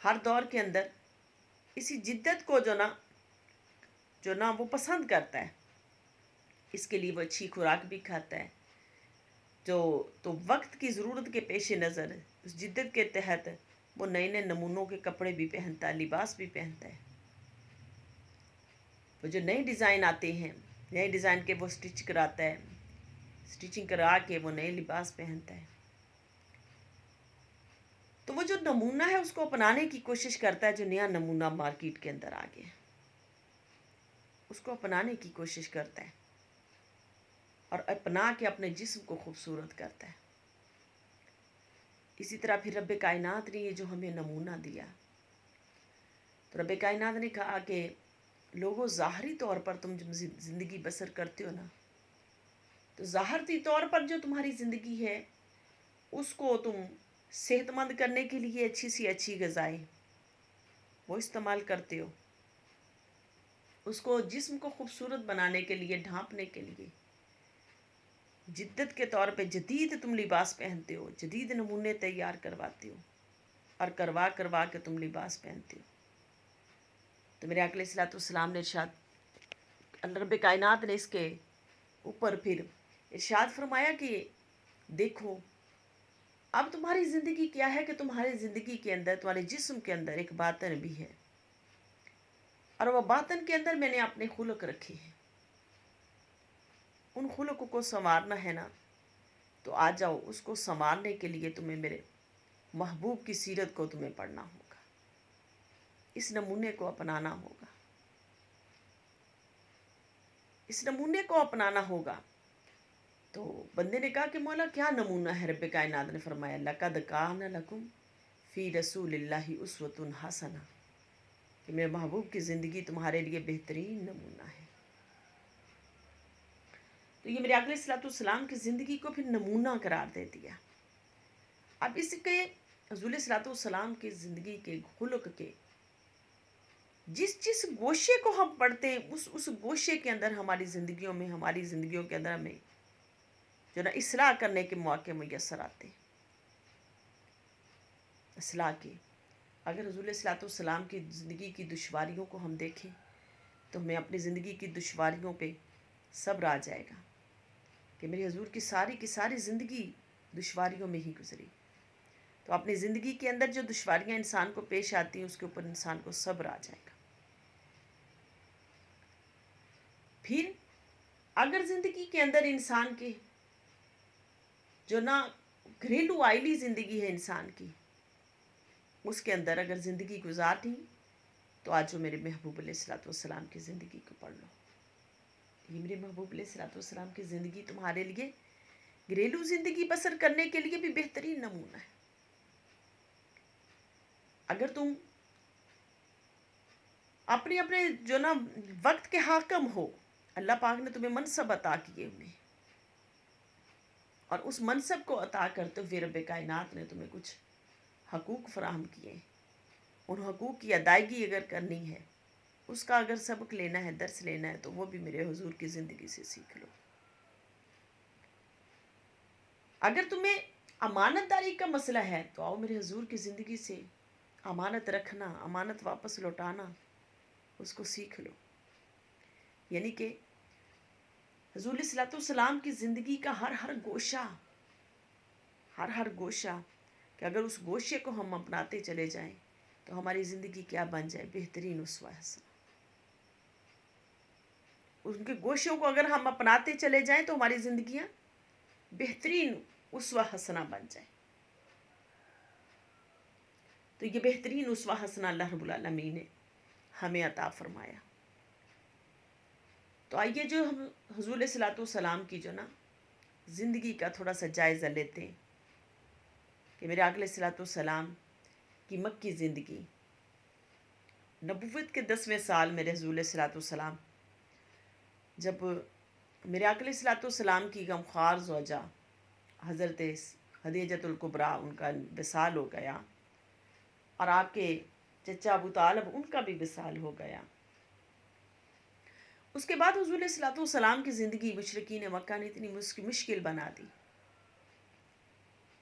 ہر دور کے اندر اسی جدت کو جو نا وہ پسند کرتا ہے. اس کے لیے وہ اچھی خوراک بھی کھاتا ہے. تو وقت کی ضرورت کے پیش نظر اس جدت کے تحت وہ نئے نئے نمونوں کے کپڑے بھی پہنتا ہے، لباس بھی پہنتا ہے. وہ جو نئے ڈیزائن آتے ہیں، نئے ڈیزائن کے وہ سٹچ کراتا ہے، سٹیچنگ کرا کے وہ نئے لباس پہنتا ہے. تو وہ جو نمونہ ہے اس کو اپنانے کی کوشش کرتا ہے. جو نیا نمونہ مارکیٹ کے اندر آ گیا اس کو اپنانے کی کوشش کرتا ہے اور اپنا کے اپنے جسم کو خوبصورت کرتا ہے. اسی طرح پھر رب کائنات نے یہ جو ہمیں نمونہ دیا، تو رب کائنات نے کہا کہ لوگوں ظاہری طور پر تم جب زندگی بسر کرتے ہو نا، تو ظاہری طور پر جو تمہاری زندگی ہے اس کو تم صحت مند کرنے کے لیے اچھی سی اچھی غذائیں وہ استعمال کرتے ہو، اس کو جسم کو خوبصورت بنانے کے لیے، ڈھانپنے کے لیے جدت کے طور پہ جدید تم لباس پہنتے ہو، جدید نمونے تیار کرواتے ہو اور کروا کے تم لباس پہنتے ہو. تو میرے آقا علیہ الصلوۃ والسلام نے اللہ رب کائنات نے اس کے اوپر پھر ارشاد فرمایا کہ دیکھو اب تمہاری زندگی کیا ہے، کہ تمہاری زندگی کے اندر، تمہارے جسم کے اندر ایک باطن بھی ہے، اور وہ باطن کے اندر میں نے اپنے خلق رکھے ہیں. ان خلق کو سنوارنا ہے نا، تو آ جاؤ اس کو سنوارنے کے لیے تمہیں میرے محبوب کی سیرت کو تمہیں پڑھنا ہوگا، اس نمونے کو اپنانا ہوگا، اس نمونے کو اپنانا ہوگا. تو بندے نے کہا کہ مولا کیا نمونہ ہے؟ رب کائنات نے فرمایا لَقَدْ كَانَ لَكُمْ فِي رَسُولِ اللَّهِ أُسْوَةٌ حَسَنَةٌ، کہ میرے محبوب کی زندگی تمہارے لیے بہترین نمونہ ہے. تو یہ میرے آقا علیہ الصلوۃ والسلام کی زندگی کو پھر نمونہ قرار دے دیا. اب اس کے حضور علیہ الصلوۃ والسلام کی زندگی کے خلق کے جس گوشے کو ہم پڑھتے ہیں اس گوشے کے اندر ہماری زندگیوں کے اندر ہمیں جو نا اصلاح کرنے کے مواقع میسر آتے ہیں. اصلاح کے اگر حضور علیہ الصلوۃ والسلام کی زندگی کی دشواریوں کو ہم دیکھیں تو ہمیں اپنی زندگی کی دشواریوں پہ صبر آ جائے گا کہ میرے حضور کی ساری زندگی دشواریوں میں ہی گزری. تو اپنی زندگی کے اندر جو دشواریاں انسان کو پیش آتی ہیں اس کے اوپر انسان کو صبر آ جائے گا. پھر اگر زندگی کے اندر انسان کے جو نا گھریلو آئلی زندگی ہے انسان کی، اس کے اندر اگر زندگی گزارنی تو آج جو میرے محبوب علیہ الصلوۃ والسلام کی زندگی کو پڑھ لو. یہ میرے محبوب علیہ الصلوۃ والسلام کی زندگی تمہارے لیے گھریلو زندگی بسر کرنے کے لیے بھی بہترین نمونہ ہے. اگر تم اپنے جو نا وقت کے حاکم ہو، اللہ پاک نے تمہیں منصب عطا کیے ہوئے، اور اس منصب کو عطا کرتے ہوئے رب کائنات نے تمہیں کچھ حقوق فراہم کیے. ان حقوق کی ادائیگی اگر کرنی ہے، اس کا اگر سبق لینا ہے، درس لینا ہے، تو وہ بھی میرے حضور کی زندگی سے سیکھ لو. اگر تمہیں امانت داری کا مسئلہ ہے تو آؤ میرے حضور کی زندگی سے امانت رکھنا، امانت واپس لوٹانا، اس کو سیکھ لو. یعنی کہ حضور علیہ الصلوۃ والسلام کی زندگی کا ہر گوشہ کہ اگر اس گوشے کو ہم اپناتے چلے جائیں تو ہماری زندگی کیا بن جائے؟ بہترین اسوہ حسنہ. ان کے گوشوں کو اگر ہم اپناتے چلے جائیں تو ہماری زندگیاں بہترین اسوہ حسنہ بن جائیں. تو یہ بہترین اسوہ حسنہ اللہ رب العالمین نے ہمیں عطا فرمایا. تو آئیے جو ہم حضور علیہ الصلوۃ والسلام کی جو نا زندگی کا تھوڑا سا جائزہ لیتے ہیں کہ میرے آقا علیہ الصلوۃ والسلام کی مکی زندگی، نبوت کے 10ویں سال میرے حضور علیہ الصلوۃ والسلام جب میرے آقا علیہ الصلوۃ والسلام کی غمخوار زوجہ حضرت خدیجۃ الکبریٰ ان کا وصال ہو گیا، اور آپ کے چچا ابو طالب ان کا بھی وصال ہو گیا. اس کے بعد حضور علیہ الصلوۃ والسلام کی زندگی مشرکین مکہ نے اتنی مشکل بنا دی.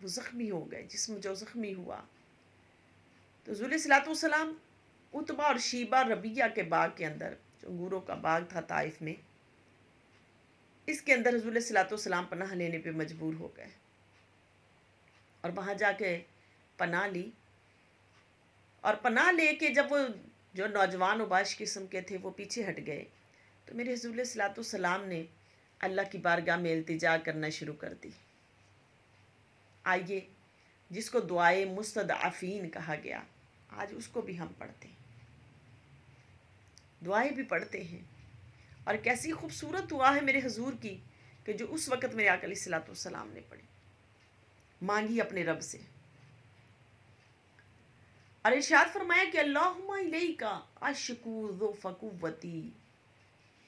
وہ زخمی ہو گئے، جسم جو زخمی ہوا. تو حضور علیہ الصلوۃ والسلام اتبا اور شیبہ ربیہ کے باغ کے اندر، جو انگوروں کا باغ تھا طائف میں، اس کے اندر حضور علیہ الصلوۃ والسلام پناہ لینے پہ مجبور ہو گئے، اور وہاں جا کے پناہ لی. اور پناہ لے کے جب وہ جو نوجوان اوباش قسم کے تھے وہ پیچھے ہٹ گئے، تو میرے حضور علیہ الصلوۃ والسلام نے اللہ کی بارگاہ میں التجا کرنا شروع کر دی. آئیے، جس کو دعائے مستضعفین کہا گیا، آج اس کو بھی ہم پڑھتے ہیں، دعائیں بھی پڑھتے ہیں. اور کیسی خوبصورت دعا ہے میرے حضور کی کہ جو اس وقت میرے آقا علیہ الصلوۃ والسلام نے پڑھی، مانگی اپنے رب سے. اور ارشاد فرمایا کہ اللہم الیک اشکو ضعف قوتی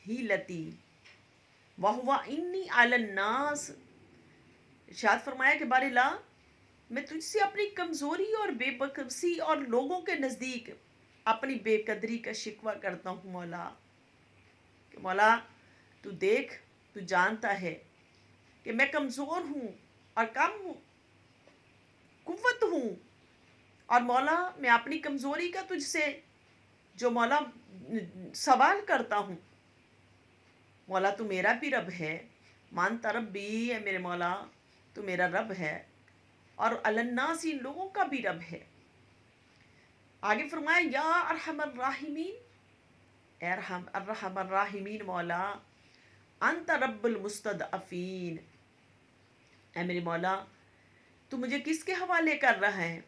حیلتی وہو انی علی الناس. ارشاد فرمایا کہ بار اللہ، میں تجھ سے اپنی کمزوری اور بے بکسی اور لوگوں کے نزدیک اپنی بے قدری کا شکوہ کرتا ہوں مولا. کہ مولا تو دیکھ، تو جانتا ہے کہ میں کمزور ہوں اور کم ہوں، قوت ہوں، اور مولا میں اپنی کمزوری کا تجھ سے جو مولا سوال کرتا ہوں. مولا تو میرا بھی رب ہے، مانتا رب بھی ہے میرے مولا، تو میرا رب ہے، اور الناس ان لوگوں کا بھی رب ہے. آگے فرمایا یا ارحم الراحمین، اے ارحم الراحمین مولا، انت رب المستضعفین. اے میرے مولا، تو مجھے کس کے حوالے کر رہا ہے؟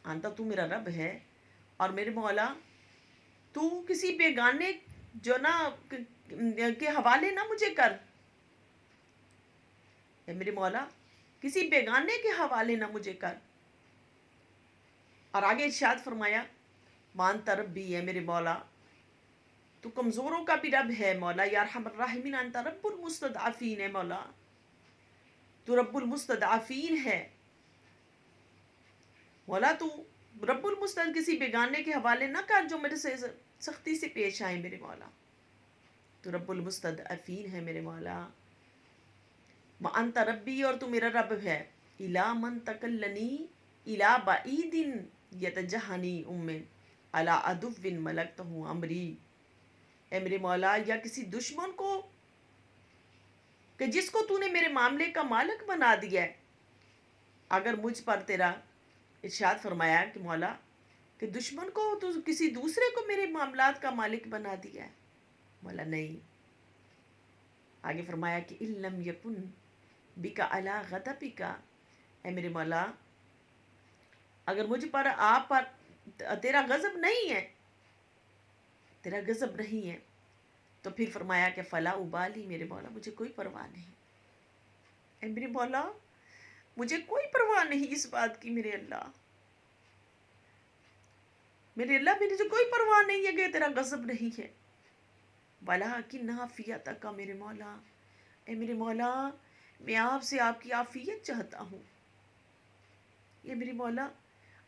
انت، تو میرا رب ہے، اور میرے مولا تو کسی بیگانے جو نا کے حوالے نہ مجھے کر. اے میرے مولا کسی بیگانے کے حوالے نہ مجھے کر. اور آگے ارشاد فرمایا مانتا ربی، ہے میرے مولا تو کمزوروں کا بھی رب ہے مولا. یا ارحم الراحمین انت رب المستضعفین، ہے مولا تو رب المستضعفین ہے مولا. تو رب المستضعفین، کسی بیگانے کے حوالے نہ کر جو میرے سے سختی سے پیش آئے میرے مولا. تو رب المستضعفین ہے میرے مولا. وانت ربی، اور تو میرا رب ہے. الا من تکلنی الا بعید یتجہنی امن علی عدو ملکتہ امری. اے میرے مولا، یا کسی دشمن کو کہ جس کو تو نے میرے معاملے کا مالک بنا دیا ہے، اگر مجھ پر تیرا ارشاد فرمایا کہ مولا کہ دشمن کو تو کسی دوسرے کو میرے معاملات کا مالک بنا دیا ہے. مولا نہیں. آگے فرمایا کہ ان لم یکن بک علی غضبک، اے میرے مولا اگر مجھ پر آپ پر تیرا غضب نہیں ہے، تیرا غضب نہیں ہے، تو پھر فرمایا کہ فلا ابالی، میرے مولا مجھے کوئی پرواہ نہیں. اے میرے مولا مجھے کوئی پرواہ نہیں اس بات کی میرے اللہ، میرے اللہ مجھے کوئی پرواہ نہیں ہے کہ تیرا غضب نہیں ہے. ولیکن عافیتک، میرے مولا اے میرے مولا میں آپ سے آپ کی عافیت چاہتا ہوں. یہ میرے مولا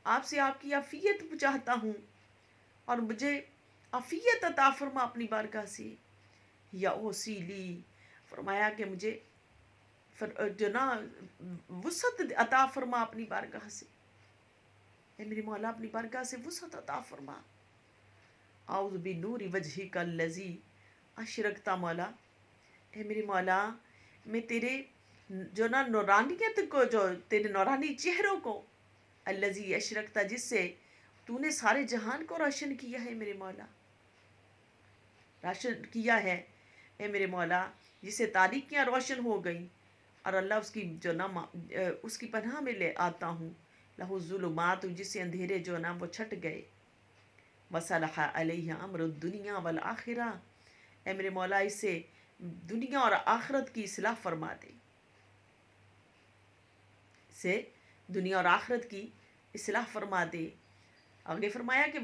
آپ سے آپ کی عافیت چاہتا ہوں، اور مجھے عافیت عطا فرما اپنی بارگاہ سے. یا اوسیلی، فرمایا کہ مجھے جو نا وسعت عطا فرما اپنی بارگاہ سے. اے میری مولا اپنی بارگاہ سے وسعت عطا فرما. اعوذ بنور وجہک الذی اشرقت، مولا اے میری مولا میں تیرے جو نا نورانیت کو، جو تیرے نورانی چہروں کو، الذی اشرقت جس سے تو نے سارے جہان کو روشن کیا ہے میرے مولا، روشن کیا ہے اے میرے مولا، جس سے تاریکیاں روشن ہو گئیں. اور اللہ اس کی جو نا اس کی پناہ میں لے آتا ہوں. لہو الظلمات، جس سے اندھیرے جو نا وہ چھٹ گئے. وصلح علیہ امر الدنیا والآخرہ، اے میرے مولا اس سے دنیا اور آخرت کی اصلاح فرما دے، سے دنیا اور آخرت کی اصلاح فرما دے. آگے فرمایا کہ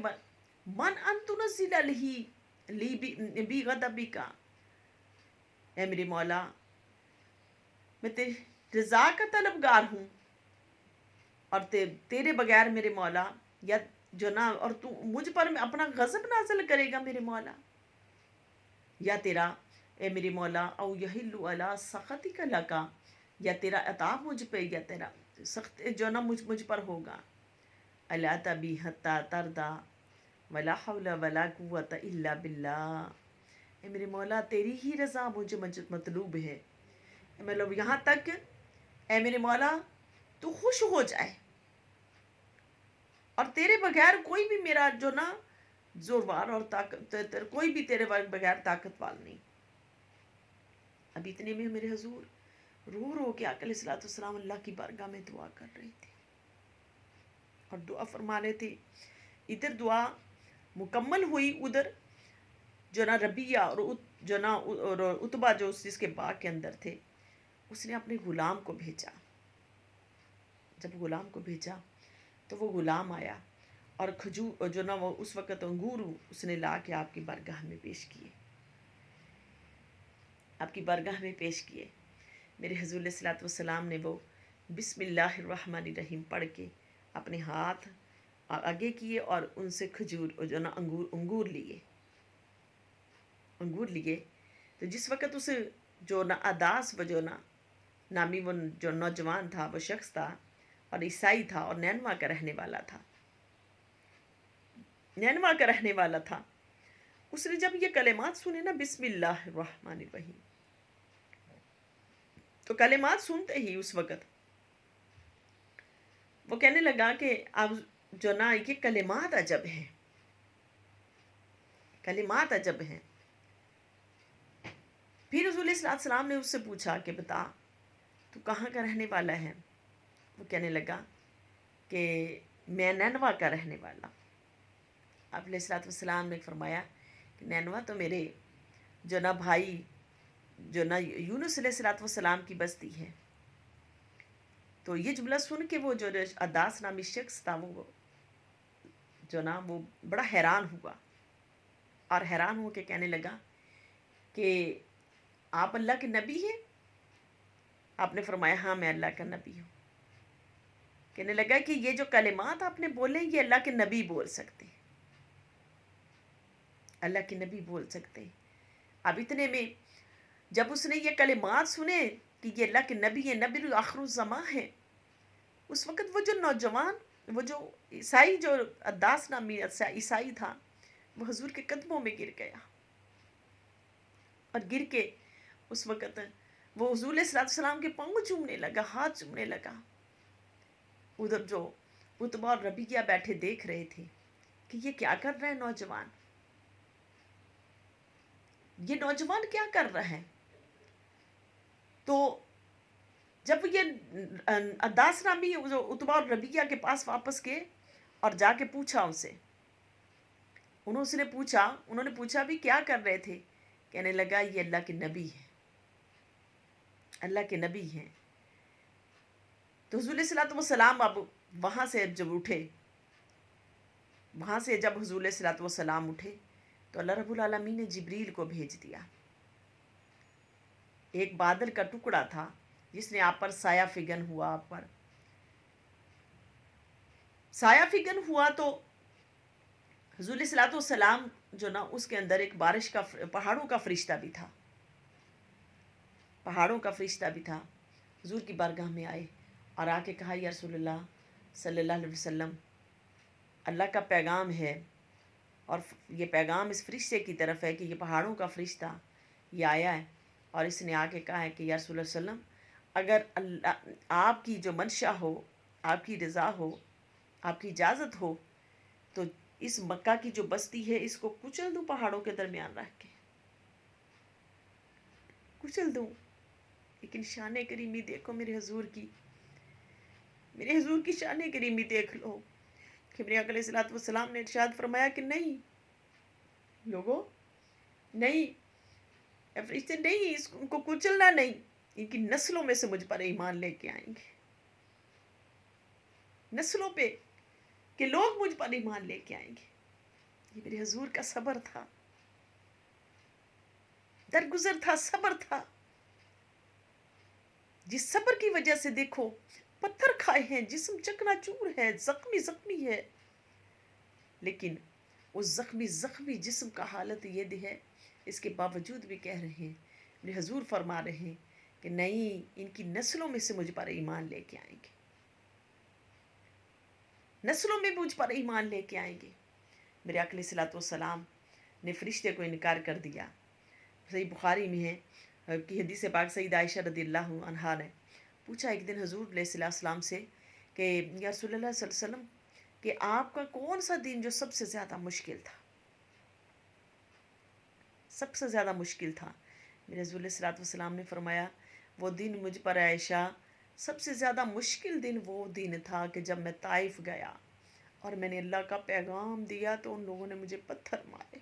من ان تنزل لی بی غضبک، اے میرے مولا میں تیری رضا کا طلبگار ہوں، اور تیرے بغیر میرے مولا یا جو نا، اور تو مجھ پر اپنا غضب نازل کرے گا میرے مولا، یا تیرا اے میرے مولا او یحل علی سخطک لکا، یا تیرا عطاب مجھ پہ یا تیرا سخت جو نا مجھ پر ہوگا. الا تبی حتی تردا ولا حول ولا قوت الا باللہ. اے میرے مولا تیری ہی رضا مجھے مطلوب ہے. مطلب یہاں تک اے میرے مولا تو خوش ہو جائے، اور تیرے بغیر کوئی بھی میرا جو نا زوروار اور طاقت، کوئی بھی تیرے بغیر طاقت وال نہیں. اب اتنے میں میرے حضور رو رو کے آقا علیہ الصلوۃ والسلام اللہ کی بارگاہ میں دعا کر رہے تھے اور دعا فرما رہے تھے. ادھر دعا مکمل ہوئی، ادھر جو نا ربیہ اور جو نا اور عتبہ جو جس کے باغ کے اندر تھے، اس نے اپنے غلام کو بھیجا. جب غلام کو بھیجا تو وہ غلام آیا اور کھجور جو نا وہ اس وقت انگور اس نے لا کے آپ کی بارگاہ میں پیش کیے، آپ کی بارگاہ میں پیش کیے. میرے حضور علیہ الصلوۃ والسلام نے وہ بسم اللہ الرحمن الرحیم پڑھ کے اپنے ہاتھ آگے کیے اور ان سے کھجور جو نا انگور لیے. تو جس وقت اسے جو نا اداس و جو نا نامی وہ جو نوجوان تھا، وہ شخص تھا اور عیسائی تھا اور نینوا کا رہنے والا تھا. اس نے جب یہ کلمات سنے نا بسم اللہ الرحمن الرحیم، تو کلمات سنتے ہی اس وقت وہ کہنے لگا کہ اب جو نا یہ کلمات عجب ہیں، کلمات عجب ہیں. پھر حضور علیہ السلام نے اس سے پوچھا کہ بتا تو کہاں کا رہنے والا ہے؟ وہ کہنے لگا کہ میں نینوا کا رہنے والا. آپ علیہ السلام نے فرمایا کہ نینوا تو میرے جو نا بھائی جو نا یونس علیہ السلام کی بستی ہے. تو یہ جملہ سن کے وہ جو اداس نامی شخص تھا وہ جو نا وہ بڑا حیران ہوا، اور حیران ہو کے کہنے لگا کہ آپ اللہ کے نبی ہیں؟ آپ نے فرمایا ہاں میں اللہ کا نبی ہوں. کہنے لگا کہ یہ جو کلمات آپ نے بولے یہ اللہ کے نبی بول سکتے، اللہ کے نبی بول سکتے. اب اتنے میں جب اس نے یہ کلمات سنے کہ یہ اللہ کے نبی ہیں، نبی آخر الزماں ہے، اس وقت وہ جو نوجوان، وہ جو عیسائی جو اداس نامی عیسائی تھا، وہ حضور کے قدموں میں گر گیا. اور گر کے اس وقت وہ حضور علیہ السلام کے پاؤں چومنے لگا، ہاتھ چومنے لگا. ادھر جو عتبہ اور ربیہ بیٹھے دیکھ رہے تھے کہ یہ کیا کر رہا ہے نوجوان، یہ نوجوان کیا کر رہا ہے. تو جب یہ اداس نامی جو عتبہ اور ربیہ کے پاس واپس گئے اور جا کے پوچھا ان سے، انہوں نے پوچھا بھی کیا کر رہے تھے؟ کہنے لگا یہ اللہ کے نبی ہیں، اللہ کے نبی ہیں. تو حضور علیہ السلام اب وہاں سے جب اٹھے، وہاں سے جب حضور علیہ السلام اٹھے تو اللہ رب العالمین نے جبریل کو بھیج دیا. ایک بادل کا ٹکڑا تھا جس نے آپ پر سایہ فگن ہوا، آپ پر سایہ فگن ہوا. تو حضور علیہ السلام جو نا اس کے اندر ایک بارش کا پہاڑوں کا فرشتہ بھی تھا، پہاڑوں کا فرشتہ بھی تھا. حضور کی بارگاہ میں آئے اور آ کے کہا یا رسول اللہ صلی اللہ علیہ وسلم، اللہ کا پیغام ہے اور یہ پیغام اس فرشتے کی طرف ہے کہ یہ پہاڑوں کا فرشتہ یہ آیا ہے اور اس نے آ کے کہا ہے کہ یا رسول اللہ صلی اللہ علیہ وسلم، اگر اللہ آپ کی جو منشا ہو، آپ کی رضا ہو، آپ کی اجازت ہو تو اس مکہ کی جو بستی ہے اس کو کچل دوں، پہاڑوں کے درمیان رکھ کے کچل دوں. لیکن شان کریمی دیکھو میرے حضور کی، میرے حضور کی شان کریمی دیکھ لو کہ میرے آقا علیہ السلام نے ارشاد فرمایا کہ نہیں لوگوں، نہیں فرشتے نہیں، ان کو کچلنا نہیں، ان کی نسلوں میں سے مجھ پر ایمان لے کے آئیں گے، نسلوں پہ کہ لوگ مجھ پر ایمان لے کے آئیں گے. یہ میرے حضور کا صبر تھا، درگزر تھا، صبر تھا، جس صبر کی وجہ سے دیکھو پتھر کھائے ہیں، جسم چکنا چور ہے، زخمی ہے، لیکن اس زخمی جسم کا حالت یہ ہے، اس کے باوجود بھی کہہ رہے ہیں، میرے حضور فرما رہے ہیں کہ نہیں، ان کی نسلوں میں سے مجھ پر ایمان لے کے آئیں گے، نسلوں میں مجھ پر ایمان لے کے آئیں گے۔ میرے آقا علیہ الصلوۃ والسلام نے فرشتے کو انکار کر دیا۔ صحیح بخاری میں ہے کہ حدیث پاک سید عائشہ رضی اللہ عنہا نے پوچھا ایک دن حضور علیہ السلام سے کہ یا رسول اللہ صلی اللہ علیہ وسلم کہ آپ کا کون سا دین جو سب سے زیادہ مشکل تھا، سب سے زیادہ مشکل تھا؟ میرے حضور علیہ الصلوۃ والسلام نے فرمایا وہ دن مجھ پر عائشہ سب سے زیادہ مشکل دن وہ دن تھا کہ جب میں طائف گیا اور میں نے اللہ کا پیغام دیا تو ان لوگوں نے مجھے پتھر مارے۔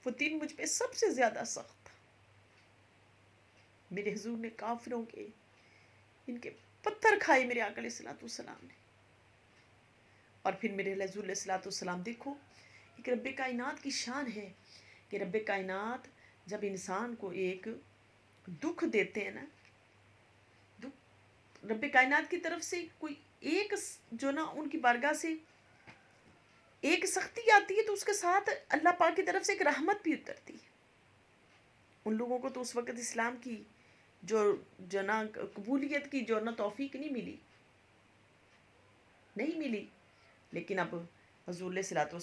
وہ دن مجھ پہ سب سے زیادہ سخت تھا۔ میرے حضور نے کافروں کے ان کے پتھر کھائے میرے آقا علیہ الصلوۃ والسلام نے۔ اور پھر میرے حضور علیہ الصلوۃ والسلام دیکھو ایک رب کائنات کی شان ہے کہ رب کائنات جب انسان کو ایک دکھ دیتے ہیں نا، رب کائنات کی طرف سے کوئی ایک جو نا ان کی بارگاہ سے ایک سختی آتی ہے تو اس کے ساتھ اللہ پاک کی طرف سے ایک رحمت بھی اترتی ہے۔ ان لوگوں کو تو اس وقت اسلام کی جو نا قبولیت کی جو نا توفیق نہیں ملی، لیکن اب حضور علیہ الصلوۃ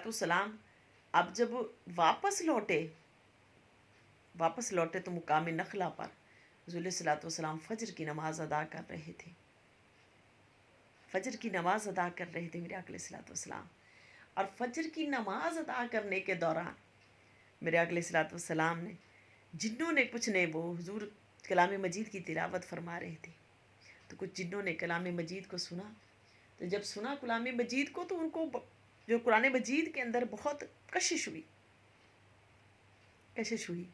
والسلام اب جب واپس لوٹے تو مقام نخلا پر حضور علیہ الصلوۃ والسلام فجر کی نماز ادا کر رہے تھے، میرے آقا علیہ الصلوۃ والسلام۔ اور فجر کی نماز ادا کرنے کے دوران میرے آقا علیہ الصلوۃ والسلام نے جنوں نے کچھ نے وہ حضور کلام مجید کی تلاوت فرما رہے تھے تو کچھ جنوں نے کلام مجید کو سنا، تو جب سنا کلام مجید کو تو ان کو جو قرآن مجید کے اندر بہت کشش ہوئی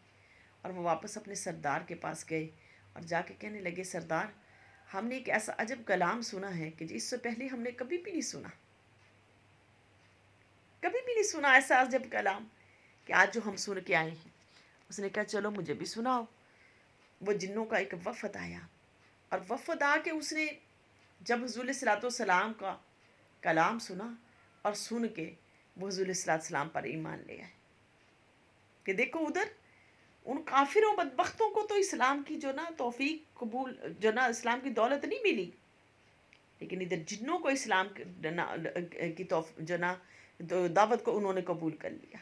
اور وہ واپس اپنے سردار کے پاس گئے اور جا کے کہنے لگے سردار ہم نے ایک ایسا عجب کلام سنا ہے کہ اس سے پہلے ہم نے کبھی بھی نہیں سنا ایسا عجب کلام کہ آج جو ہم سن کے آئے ہیں۔ اس نے کہا چلو مجھے بھی سناؤ۔ وہ جنوں کا ایک وفد آیا اور وفد آ کے اس نے جب حضور علیہ الصلوۃ والسلام کا کلام سنا اور سن کے وہ حضور علیہ الصلوۃ والسلام پر ایمان لے آئے کہ دیکھو ادھر ان کافروں بدبختوں کو تو اسلام کی جو نا توفیق قبول جو نا اسلام کی دولت نہیں ملی، لیکن ادھر جنوں کو اسلام کی جو نا دعوت کو انہوں نے قبول کر لیا۔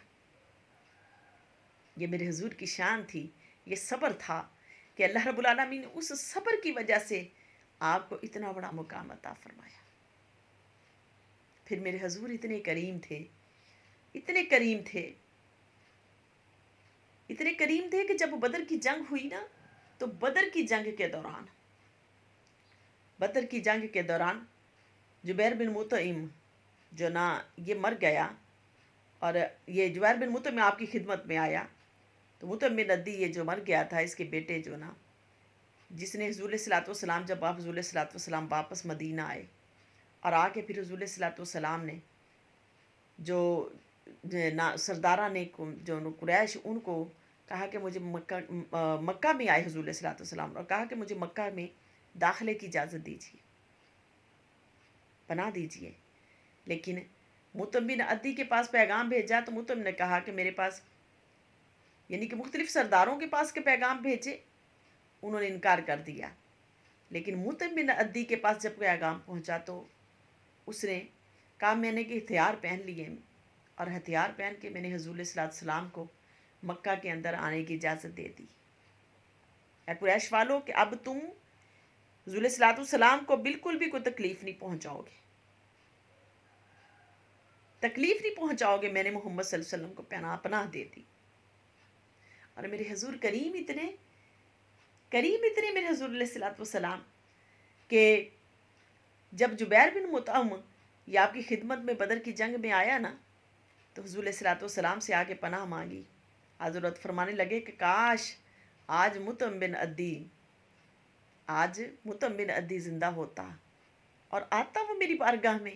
یہ میرے حضور کی شان تھی، یہ صبر تھا کہ اللہ رب العالمین نے اس صبر کی وجہ سے آپ کو اتنا بڑا مقام عطا فرمایا۔ پھر میرے حضور اتنے کریم تھے کہ جب بدر کی جنگ ہوئی نا تو بدر کی جنگ کے دوران جبیر بن مطعم جو نا یہ مر گیا اور یہ جبیر بن مطعم آپ کی خدمت میں آیا تو مطعم بن عدی یہ جو مر گیا تھا اس کے بیٹے جو نا جس نے حضور علیہ الصلوۃ والسلام جب آپ حضور علیہ الصلوۃ والسلام واپس مدینہ آئے اور آ کے پھر حضور علیہ الصلوۃ والسلام نے جو سردارہ نے جو قریش ان کو کہا کہ مجھے مکہ میں آئے حضور علیہ الصلوۃ والسلام اور کہا کہ مجھے مکہ میں داخلے کی اجازت دیجیے، پناہ دیجیے، لیکن مطعم بن عدی کے پاس پیغام بھیجا تو مطعم نے کہا کہ میرے پاس یعنی کہ مختلف سرداروں کے پاس کے پیغام بھیجے، انہوں نے انکار کر دیا، لیکن مطعم بن عدی کے پاس جب پیغام پہنچا تو اس نے کہا میں نے کہ ہتھیار پہن لیے اور ہتھیار پہن کے میں نے حضور علیہ الصلوۃ والسلام کو مکہ کے اندر آنے کی اجازت دے دی۔ اے قریش والو کہ اب تم حضور علیہ الصلوۃ والسلام کو بالکل بھی کوئی تکلیف نہیں پہنچاؤ گے، میں نے محمد صلی اللہ علیہ وسلم کو پناہ دے دی۔ اور میرے حضور کریم اتنے میرے حضور علیہ الصلوۃ والسلام کہ جب جبیر بن مطعم یہ آپ کی خدمت میں بدر کی جنگ میں آیا نا تو حضور علیہ الصلوۃ والسلام سے آ کے پناہ مانگی، حضرت فرمانے لگے کہ کاش آج مطعم بن عدی زندہ ہوتا اور آتا وہ میری بارگاہ میں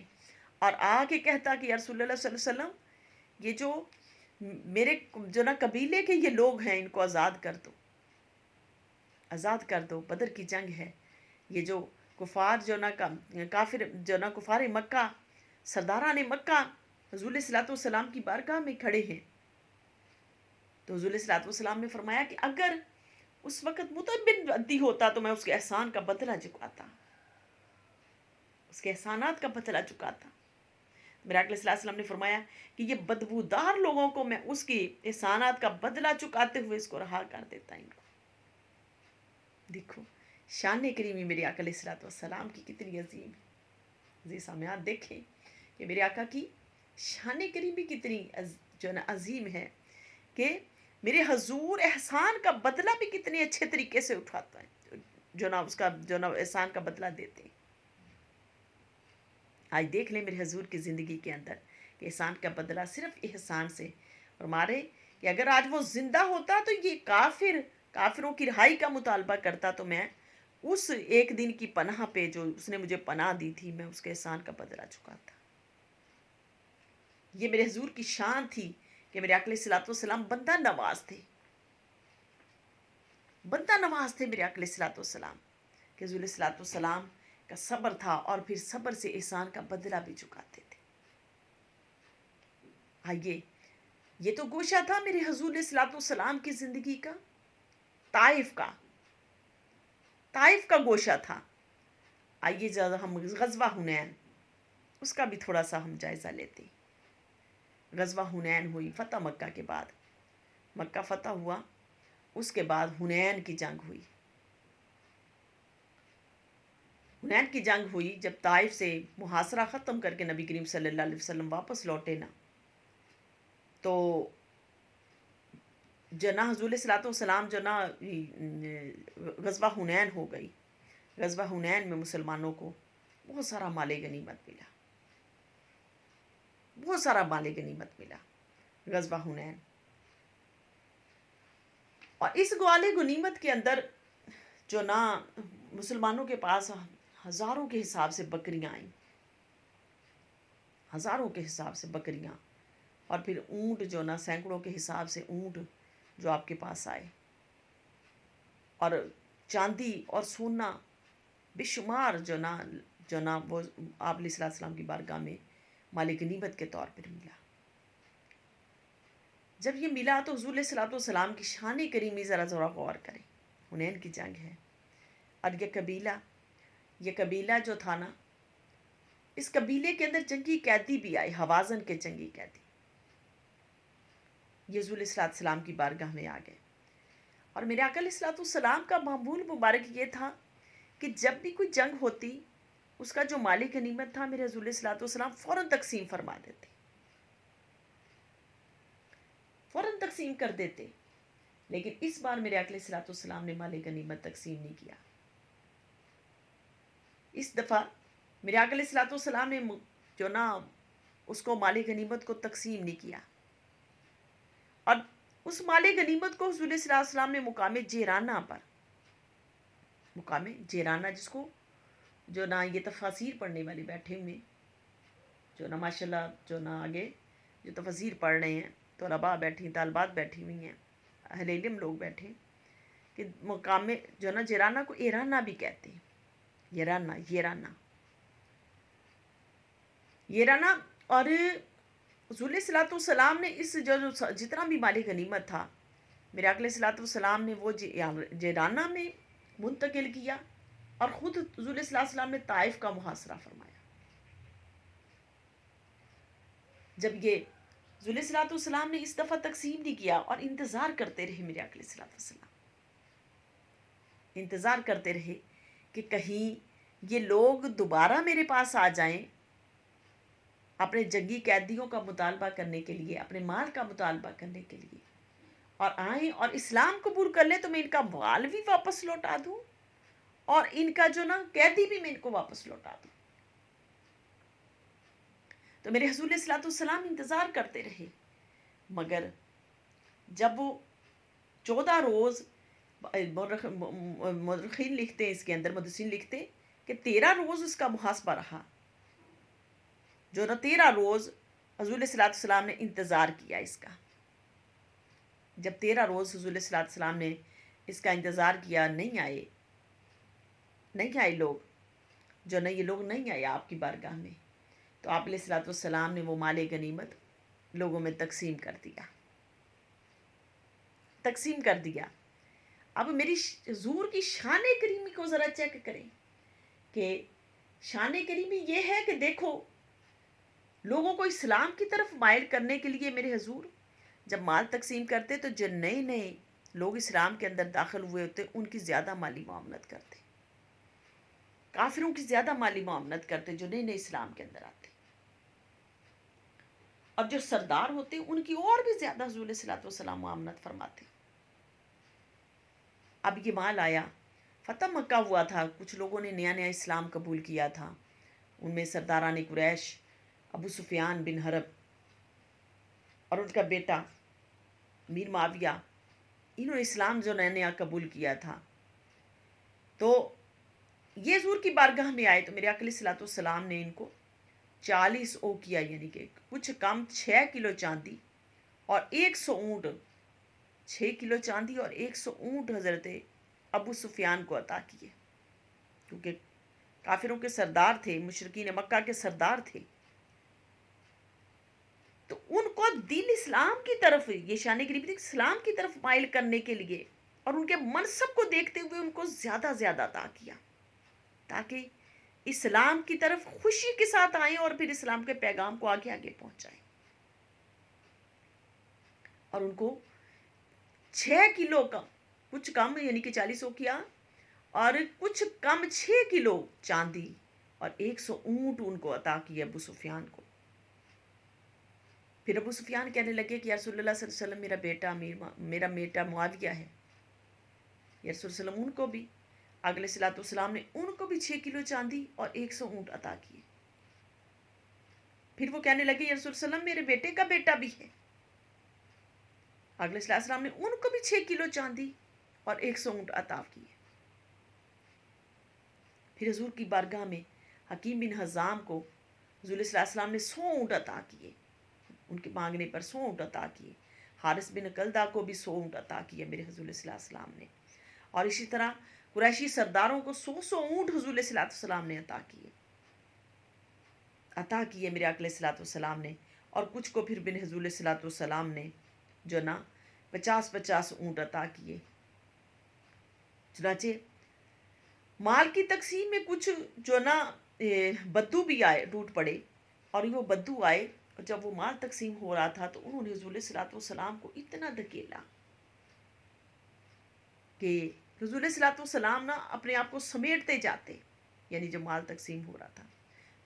اور آ کے کہتا کہ یا رسول اللہ صلی اللہ علیہ وسلم یہ جو میرے جو نا قبیلے کے یہ لوگ ہیں ان کو آزاد کر دو، بدر کی جنگ ہے، یہ جو کفار جو نا کافر جو نا کفار مکہ سرداران مکہ حضور علیہ الصلوۃ والسلام کی بارگاہ میں کھڑے ہیں تو حضور صلی اللہ علیہ وسلم نے فرمایا کہ اگر اس وقت مطعم بن عدی ہوتا تو میں اس کے احسان کا بدلہ چکاتا، اس کے احسانات کا بدلہ چکاتا۔ میرے آقا صلی اللہ علیہ وسلم نے فرمایا کہ یہ بدبودار لوگوں کو میں اس کی احسانات کا بدلہ چکاتے ہوئے اس کو رہا کر دیتا ان کو۔ دیکھو شان کریمی میرے آقا علیہ الصلوۃ والسلام کی کتنی عظیم ہے۔ جی سامعات دیکھیں کہ میرے آقا کی شان کریمی کتنی جو نا عظیم ہے کہ میرے حضور احسان کا بدلہ بھی کتنے اچھے طریقے سے اٹھاتا ہے، جو نا اس کا جو نا احسان کا بدلہ دیتے ہیں۔ آج دیکھ لیں میرے حضور کی زندگی کے اندر کہ احسان کا بدلہ صرف احسان سے فرمارے کہ اگر آج وہ زندہ ہوتا تو یہ کافروں کی رہائی کا مطالبہ کرتا تو میں اس ایک دن کی پناہ پہ جو اس نے مجھے پناہ دی تھی میں اس کے احسان کا بدلہ چکاتا۔ یہ میرے حضور کی شان تھی کہ میرے آقا علیہ الصلوۃ والسلام بندہ نواز تھے، بندہ نواز تھے میرے آقا علیہ الصلوۃ والسلام، کہ حضور علیہ الصلوۃ والسلام کا صبر تھا اور پھر صبر سے احسان کا بدلہ بھی چکاتے تھے۔ آئیے یہ تو گوشہ تھا میرے حضور علیہ الصلوۃ والسلام کی زندگی کا، طائف کا گوشہ تھا۔ آئیے زیادہ ہم غزوہ حنین اس کا بھی تھوڑا سا ہم جائزہ لیتے ہیں۔ غزوہ حنین ہوئی فتح مکہ کے بعد، مکہ فتح ہوا، اس کے بعد حنین کی جنگ ہوئی۔ حنین کی جنگ ہوئی جب طائف سے محاصرہ ختم کر کے نبی کریم صلی اللہ علیہ وسلم واپس لوٹے نا، تو جو نا حضور صلی اللہ علیہ وسلم جو نا غزوہ حنین ہو گئی۔ غزوہ حنین میں مسلمانوں کو بہت سارا مال غنیمت ملا، بہت سارا مال غنیمت ملا غزوہ حنین۔ اور اس مال غنیمت کے اندر جو نا مسلمانوں کے پاس ہزاروں کے حساب سے بکریاں آئیں، ہزاروں کے حساب سے بکریاں، اور پھر اونٹ جو نا سینکڑوں کے حساب سے اونٹ جو آپ کے پاس آئے، اور چاندی اور سونا بے شمار جو نا وہ آپ علیہ السلام کی بارگاہ میں مال غنیمت کے طور پر ملا۔ جب یہ ملا تو حضور علیہ السلام کی شان کریمی ذرا غور کریں۔ حنین کی جنگ ہے اور یہ قبیلہ جو تھا نا، اس قبیلے کے اندر جنگی قیدی بھی آئے، حوازن کے جنگی قیدی، یہ حضور علیہ السلام کی بارگاہ میں آ گئے۔ اور میرے آقا علیہ السلام کا معمول مبارک یہ تھا کہ جب بھی کوئی جنگ ہوتی اس کا جو مال غنیمت تھا میرے حضور علیہ السلام فوراً تقسیم فرما دیتے، فوراً تقسیم کر دیتے۔ لیکن اس بار میرے آقا علیہ السلام نے مال غنیمت تقسیم نہیں کیا۔ اس دفعہ میرے آقا علیہ السلام نے جو نا اس کو مال غنیمت کو تقسیم نہیں کیا، اور اس مال غنیمت کو حضور صلی اللہ علیہ وسلم نے مقام جیرانہ جس کو جو نا یہ تفاسیر پڑھنے والے بیٹھے ہوئے جو نا ماشاءاللہ جو نا آگے جو تفاسیر پڑھ رہے ہیں، طلباء بیٹھی، طالبات بیٹھی ہوئی ہیں، اہل علم لوگ بیٹھے، کہ مقام جو نا جیرانہ کو ایرانہ بھی کہتے ہیں، ایرانہ۔ اور حضور علیہ السلام نے اس جو جتنا بھی مال غنیمت تھا میرے آقا علیہ السلام نے وہ جیرانہ میں منتقل کیا، اور خود حضور علیہ السلام نے طائف کا محاصرہ فرمایا۔ جب یہ حضور علیہ السلام نے اس دفعہ تقسیم نہیں کیا اور انتظار کرتے رہے، میرے آقا علیہ السلام انتظار کرتے رہے کہ کہیں یہ لوگ دوبارہ میرے پاس آ جائیں اپنے جنگی قیدیوں کا مطالبہ کرنے کے لیے، اپنے مال کا مطالبہ کرنے کے لیے، اور آئیں اور اسلام قبول کر لیں تو میں ان کا مال بھی واپس لوٹا دوں اور ان کا جو نا قیدی بھی میں ان کو واپس لوٹا دوں۔ تو میرے حضور علیہ السلام انتظار کرتے رہے، مگر جب وہ 14 روز مورخین لکھتے ہیں، اس کے اندر محدثین لکھتے کہ 13 روز اس کا محاسبہ رہا، جو نا 13 روز حضور علیہ السلام نے انتظار کیا اس کا۔ جب 13 روز حضور علیہ السلام نے اس کا انتظار کیا، نہیں آئے لوگ، جو نا یہ لوگ نہیں آئے آپ کی بارگاہ میں، تو آپ علیہ السلام نے وہ مال غنیمت لوگوں میں تقسیم کر دیا۔ تقسیم کر دیا. اب میری حضور کی شان کریمی کو ذرا چیک کریں کہ شان کریمی یہ ہے کہ دیکھو لوگوں کو اسلام کی طرف مائل کرنے کے لیے میرے حضور جب مال تقسیم کرتے تو جو نئے نئے لوگ اسلام کے اندر داخل ہوئے ہوتے ان کی زیادہ مالی معاملت کرتے, کافروں کی زیادہ مالی معاملت کرتے جو نئے نئے اسلام کے اندر آتے, اور جو سردار ہوتے ان کی اور بھی زیادہ حضور علیہ الصلوۃ والسلام معاملت فرماتے. اب یہ مال آیا, فتح مکہ ہوا تھا, کچھ لوگوں نے نیا نیا اسلام قبول کیا تھا, ان میں سرداران قریش ابو سفیان بن حرب اور ان کا بیٹا امیر معاویہ, انہوں نے اسلام جو نیا نیا قبول کیا تھا. تو یہ حضور کی بارگاہ میں آئے تو میرے آقا علیہ الصلوۃ والسلام نے ان کو 40 اوقیہ یعنی کہ کچھ کم 6 کلو چاندی اور 100 اونٹ, 6 کلو چاندی اور 100 اونٹ حضرت ابو سفیان کو عطا کیے, کیونکہ کافروں کے سردار تھے, مشرکین مکہ کے سردار تھے. تو ان کو دین اسلام کی طرف, یہ شان کریمی اسلام کی طرف مائل کرنے کے لیے اور ان کے منصب کو دیکھتے ہوئے ان کو زیادہ زیادہ عطا کیا تاکہ اسلام کی طرف خوشی کے ساتھ آئیں اور پھر اسلام کے پیغام کو آگے آگے پہنچائیں. اور ان کو 6 کلو کا کچھ کم یعنی کہ 40 اوقیہ اور کچھ کم 6 کلو چاندی اور 100 اونٹ ان کو عطا کیے ابو سفیان کو. پھر ابو سفیان کہنے لگے کہ یا رسول اللہ صلی اللہ علیہ وسلم میرا بیٹا معاویہ ہے. یا رسول اللہ علیہ وسلم ان کو بھی اگلے صلوات والسلام نے ان کو بھی 6 کلو چاندی اور 100 اونٹ عطا کیے. پھر وہ کہنے لگے یا رسول اللہ علیہ وسلم میرے بیٹے کا بیٹا بھی ہے. اگلے صلوات والسلام نے ان کو بھی 6 کلو چاندی اور 100 اونٹ عطا کیے. پھر حضور کی بارگاہ میں حکیم بن حزام کو حضور صلی اللہ علیہ وسلم نے 100 اونٹ عطا کیے, ان کے مانگنے پر 100 اونٹ عطا کیے. حارث بن کلدہ کو بھی 100 اونٹ عطا کیے میرے حضور صلی اللہ علیہ وسلم نے. اور اسی طرح قریشی سرداروں کو 100 اونٹ حضور صلی اللہ علیہ وسلم نے عطا کیے میرے آقا علیہ السلام نے. اور کچھ کو پھر بن حضور صلی اللہ علیہ وسلم نے جو نا 50 اونٹ عطا کیے. چنانچہ مال کی تقسیم میں کچھ جو نا بدو بھی آئے, ٹوٹ پڑے, اور وہ بدو آئے اور جب وہ مال تقسیم ہو رہا تھا تو انہوں نے حضور صلی اللہ علیہ وسلم کو اتنا دھکیلا کہ حضور صلی اللہ علیہ وسلم نا اپنے آپ کو سمیٹتے جاتے, یعنی جب مال تقسیم ہو رہا تھا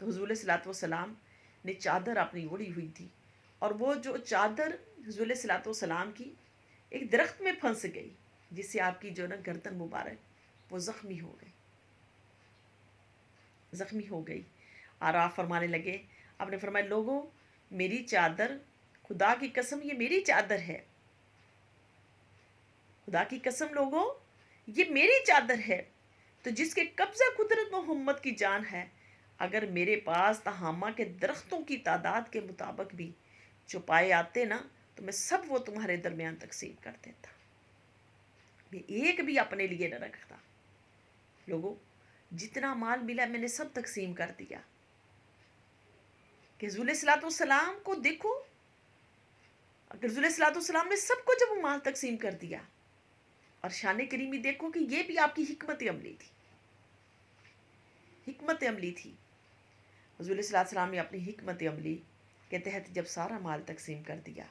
تو حضور صلی اللہ علیہ وسلم نے چادر اپنی اوڑھی ہوئی تھی, اور وہ جو چادر حضور صلی اللہ علیہ وسلم کی ایک درخت میں پھنس گئی, جس سے آپ کی جو نا گردن مبارک وہ زخمی ہو گئی. اور آپ فرمانے لگے, آپ نے فرمایا لوگوں میری چادر, خدا کی قسم یہ میری چادر ہے, خدا کی قسم لوگوں یہ میری چادر ہے, تو جس کے قبضہ قدرت محمد کی جان ہے, اگر میرے پاس تہامہ کے درختوں کی تعداد کے مطابق بھی چھپائے آتے نا تو میں سب وہ تمہارے درمیان تقسیم کر دیتا, میں ایک بھی اپنے لیے نہ رکھتا. لوگوں جتنا مال ملا میں نے سب تقسیم کر دیا. کہ حضور صلی اللہ علیہ وسلم کو دیکھو, اگر حضور صلی اللہ علیہ وسلم نے سب کو جب مال تقسیم کر دیا, اور شان کریمی دیکھو کہ یہ بھی آپ کی حکمت عملی تھی. حضور صلی اللہ علیہ وسلم نے اپنی حکمت عملی کے تحت جب سارا مال تقسیم کر دیا,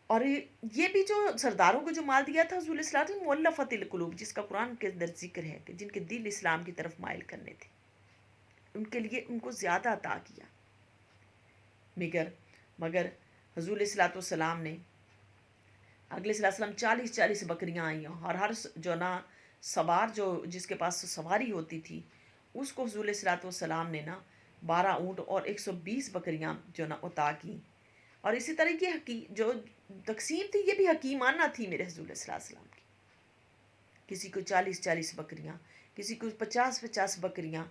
اور یہ بھی جو سرداروں کو جو مال دیا تھا حضور صلی اللہ علیہ وسلم مؤلفۃ القلوب, جس کا قرآن کے اندر ذکر ہے کہ جن کے دل اسلام کی طرف مائل کرنے تھے, ان کے لیے ان کو زیادہ عطا کیا. مگر حضور صلی اللہ علیہ وسلم نے اگلے صلی اللہ علیہ وسلم 40 بکریاں آئیں, اور ہر جو نا سوار جو جس کے پاس سواری ہوتی تھی اس کو حضور صلی اللہ علیہ وسلم نے نا 12 اونٹ اور 120 بکریاں جو نا عطا کی. اور اسی طرح کی جو تقسیم تھی یہ بھی حکیمانہ تھی میرے حضور صلی اللہ علیہ وسلم کی. کسی کو 40 بکریاں, کسی کو 50 بکریاں,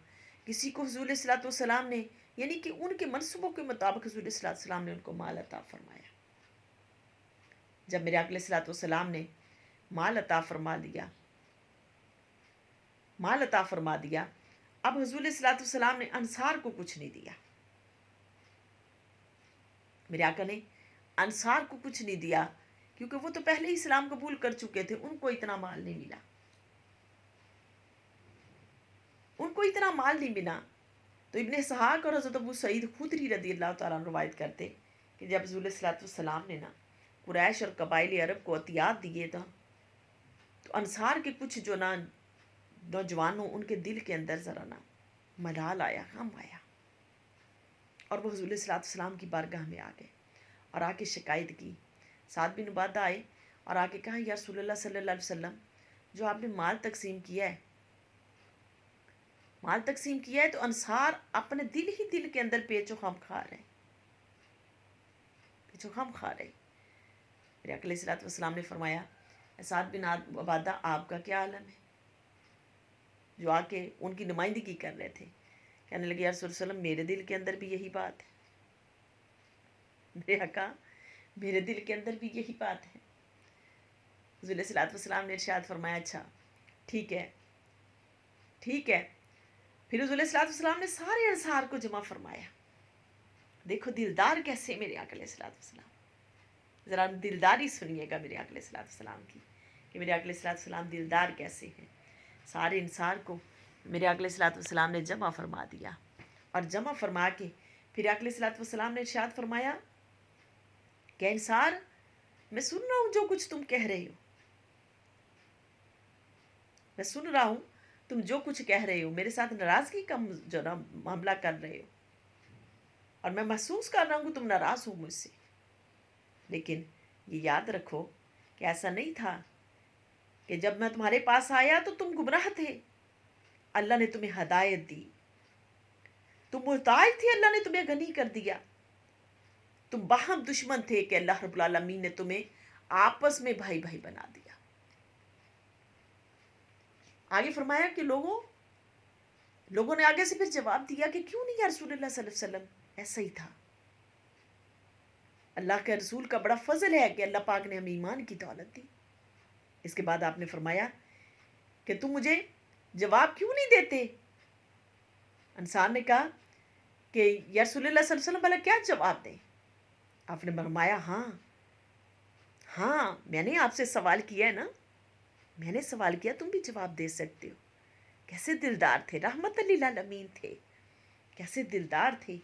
کسی کو حضور صلی اللہ علیہ وسلم نے یعنی کہ ان کے منصبوں کے مطابق حضور صلی اللہ علیہ وسلم نے ان کو مال عطا فرمایا. جب میرے آقا صلی اللہ علیہ وسلم نے مال عطا فرما دیا, اب حضور صلی اللہ علیہ وسلم نے انصار کو کچھ نہیں دیا. میرے آقا نے انصار کو کچھ نہیں دیا کیونکہ وہ تو پہلے ہی اسلام قبول کر چکے تھے، ان کو اتنا مال نہیں ملا، ان کو اتنا مال نہیں ملا۔ تو ابن اسحاق اور حضرت ابو سعید خدری رضی اللہ تعالیٰ عنہ روایت کرتے کہ جب رسول صلی اللہ علیہ وسلم نے نا قریش اور قبائل عرب کو عطیات دیے تھا، تو انصار کے کچھ جو نا نوجوانوں، ان کے دل کے اندر ذرا نا ملال آیا، غم آیا، اور وہ حضور صلی اللہ علیہ وسلم کی بارگاہ میں آ گئے اور آ کے شکایت کی۔ سعد بن عبادہ آئے اور آ کے کہا، یا رسول اللہ صلی اللہ علیہ وسلم، جو آپ نے مال تقسیم کیا ہے، مال تقسیم کیا ہے تو انصار اپنے دل ہی دل کے اندر پیچ و خم کھا رہے ہیں، پیچ و خم کھا رہے ہیں۔ میرے آقا علیہ الصلوۃ والسلام نے فرمایا، سعد بن عبادہ آپ کا کیا عالم ہے؟ جو آ کے ان کی نمائندگی کر رہے تھے، کہنے لگے، یا رسول اللہ علیہ وسلم، میرے دل کے اندر بھی یہی بات ہے، میرے آقا میرے دل کے اندر بھی یہی بات ہے۔ حضور صلی اللہ علیہ وسلم نے ارشاد فرمایا، اچھا ٹھیک ہے، ٹھیک ہے۔ پھر حضور صلی اللہ علیہ وسلم نے سارے انصار کو جمع فرمایا۔ دیکھو دلدار کیسے میرے آقا علیہ الصلوۃ والسلام، ذرا دلداری سنیے گا میرے آقا علیہ الصلوۃ والسلام کی، کہ میرے آقا علیہ الصلوۃ والسلام دلدار کیسے ہیں۔ سارے انصار کو میرے آقا علیہ الصلوۃ والسلام نے جمع فرما دیا، اور جمع فرما کے پھر آقا علیہ الصلوۃ والسلام نے ارشاد فرمایا کہ انصار، میں سن رہا ہوں جو کچھ تم کہہ رہے ہو، میں سن رہا ہوں تم جو کچھ کہہ رہے ہو، میرے ساتھ ناراضگی کا جو نا معاملہ کر رہے ہو، اور میں محسوس کر رہا ہوں کہ تم ناراض ہو مجھ سے، لیکن یہ یاد رکھو کہ ایسا نہیں تھا کہ جب میں تمہارے پاس آیا تو تم گمراہ تھے، اللہ نے تمہیں ہدایت دی، تم محتاج تھے، اللہ نے تمہیں غنی کر دیا، تم باہم دشمن تھے کہ اللہ رب العالمین نے تمہیں آپس میں بھائی بھائی بنا دیا۔ آگے فرمایا کہ لوگوں نے آگے سے پھر جواب دیا کہ کیوں نہیں یا رسول اللہ صلی اللہ علیہ وسلم، ایسا ہی تھا، اللہ کے رسول کا بڑا فضل ہے کہ اللہ پاک نے ہمیں ایمان کی دولت دی۔ اس کے بعد آپ نے فرمایا کہ تم مجھے جواب کیوں نہیں دیتے؟ انصار نے کہا کہ یا رسول اللہ صلی اللہ علیہ وسلم بھلا کیا جواب دیں؟ آپ نے فرمایا، ہاں میں نے آپ سے سوال کیا ہے نا، میں نے سوال کیا، تم بھی جواب دے سکتے ہو۔ کیسے دلدار تھے، رحمت للعالمین تھے، کیسے دلدار تھے،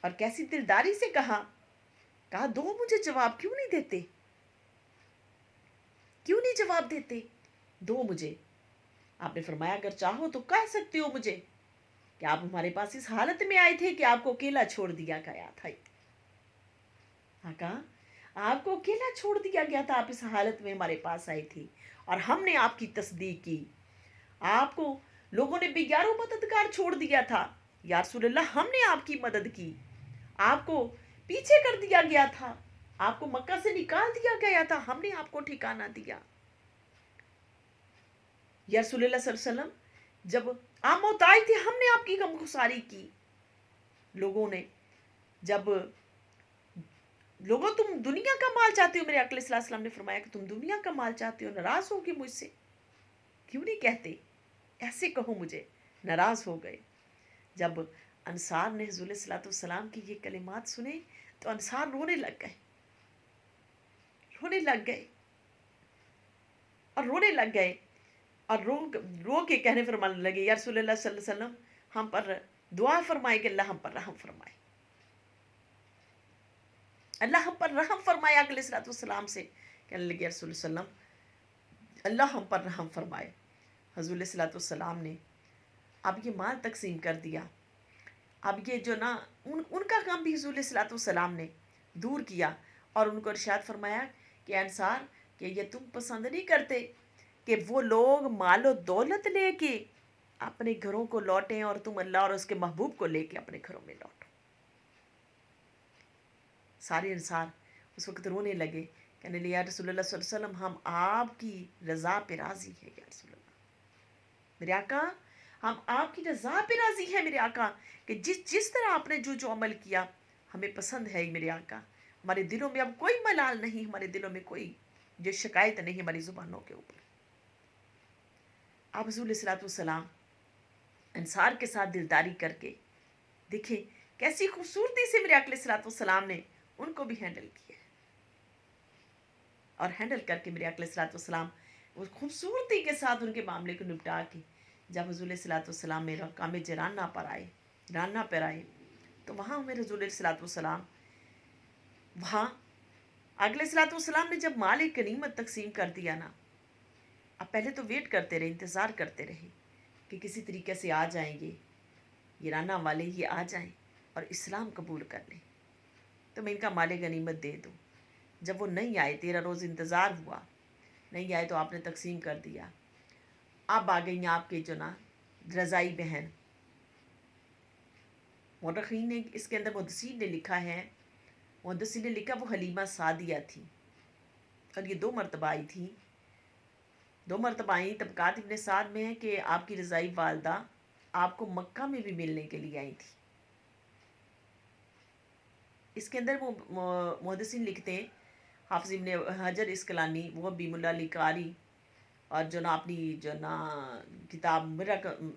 اور کیسی دلداری سے کہا دو مجھے جواب، کیوں نہیں دیتے، کیوں نہیں جواب دیتے، دو مجھے۔ آپ نے فرمایا اگر چاہو تو کہہ سکتے ہو مجھے کہ آپ ہمارے پاس اس حالت میں آئے تھے کہ آپ کو اکیلا چھوڑ دیا گیا تھا۔ آقا آپ کو اکیلا چھوڑ دیا گیا تھا، آپ اس حالت میں ہمارے پاس آئے تھے اور ہم نے آپ کی تصدیق کی، آپ کو لوگوں نے بیگاروں مددگار چھوڑ دیا تھا، یا رسول اللہ ہم نے آپ کی مدد کی، آپ کو پیچھے کر دیا گیا تھا، آپ کو مکہ سے نکال دیا گیا تھا، ہم نے آپ کو ٹھکانہ دیا۔ یا رسول اللہ صلی اللہ علیہ وسلم جب آپ محتاج تھے ہم نے آپ کی غمگساری کی، لوگوں تم دنیا کا مال چاہتے ہو، میرے آقا صلی اللہ علیہ وسلم نے فرمایا کہ تم دنیا کا مال چاہتے ہو، ناراض ہو گے مجھ سے، کیوں نہیں کہتے، ایسے کہو مجھے، ناراض ہو گئے۔ جب انصار نے حضور صلی اللہ علیہ وسلم کی یہ کلمات سنے تو انصار رونے لگ گئے اور رو کے کہنے فرمانے لگے، یا رسول اللہ صلی اللہ علیہ وسلم ہم پر دعا فرمائے کہ اللہ ہم پر رحم فرمائے، اللہ ہم پر رحم فرمائے۔ آقا علیہ الصلوۃ والسلام سے کہنے لگے، یا رسول اللہ صلی اللہ علیہ وسلم اللہ ہم پر رحم فرمائے۔ حضور علیہ الصلوۃ والسلام نے اب یہ مال تقسیم کر دیا، اب یہ جو نا ان کا کام بھی حضور علیہ الصلوۃ والسلام نے دور کیا، اور ان کو ارشاد فرمایا کہ انصار، کہ یہ تم پسند نہیں کرتے کہ وہ لوگ مال و دولت لے کے اپنے گھروں کو لوٹیں اور تم اللہ اور اس کے محبوب کو لے کے اپنے گھروں میں لوٹو۔ سارے انصار اس وقت رونے لگے، کہنے لگے، یا رسول اللہ صلی اللہ علیہ وسلم ہم آپ کی رضا پہ راضی ہیں، یا رسول اللہ، میرے آقا ہم آپ کی رضا پہ راضی ہیں میرے آقا، کہ جس طرح آپ نے جو عمل کیا ہمیں پسند ہے میرے آقا، ہمارے دلوں میں اب کوئی ملال نہیں، ہمارے دلوں میں کوئی جو شکایت نہیں ہماری زبانوں کے اوپر۔ آپ حضور علیہ الصلوۃ والسلام انصار کے ساتھ دلداری کر کے دیکھیں کیسی خوبصورتی سے میرے آقا علیہ الصلوۃ والسلام نے ان کو بھی ہینڈل کیا۔ اور ہینڈل کر کے میرے اقل صلاۃ والسلام وہ خوبصورتی کے ساتھ ان کے معاملے کو نپٹا کے جب حضور صلاۃ والسلام میرے مقام جرانہ پر آئے، رانہ پر آئے، تو وہاں میرے حضور صلاۃ والسلام وہاں اگلے صلاۃ والسلام نے جب مال غنیمت تقسیم کر دیا نا، اب پہلے تو ویٹ کرتے رہے، انتظار کرتے رہے کہ کسی طریقے سے آ جائیں گے، یہ رانہ والے یہ آ جائیں اور اسلام قبول کر لیں تو میں ان کا مال غنیمت دے دوں۔ جب وہ نہیں آئے، 13 روز انتظار ہوا، نہیں آئے تو آپ نے تقسیم کر دیا۔ اب آ گئی آپ کے جو نا رضائی بہن، مورخین نے اس کے اندر محدثین نے لکھا ہے، محدثین نے لکھا وہ حلیمہ سعدیہ تھی، اور یہ 2 مرتبہ آئی تھی، 2 مرتبہ آئیں۔ طبقات ابن سعد میں ہے کہ آپ کی رضائی والدہ آپ کو مکہ میں بھی ملنے کے لیے آئی تھی۔ اس کے اندر وہ محدثین لکھتے ہیں، حافظ ابن حجر اسقلانی، وہ بیم اللہ علی قاری، اور جو نا اپنی جو نا کتاب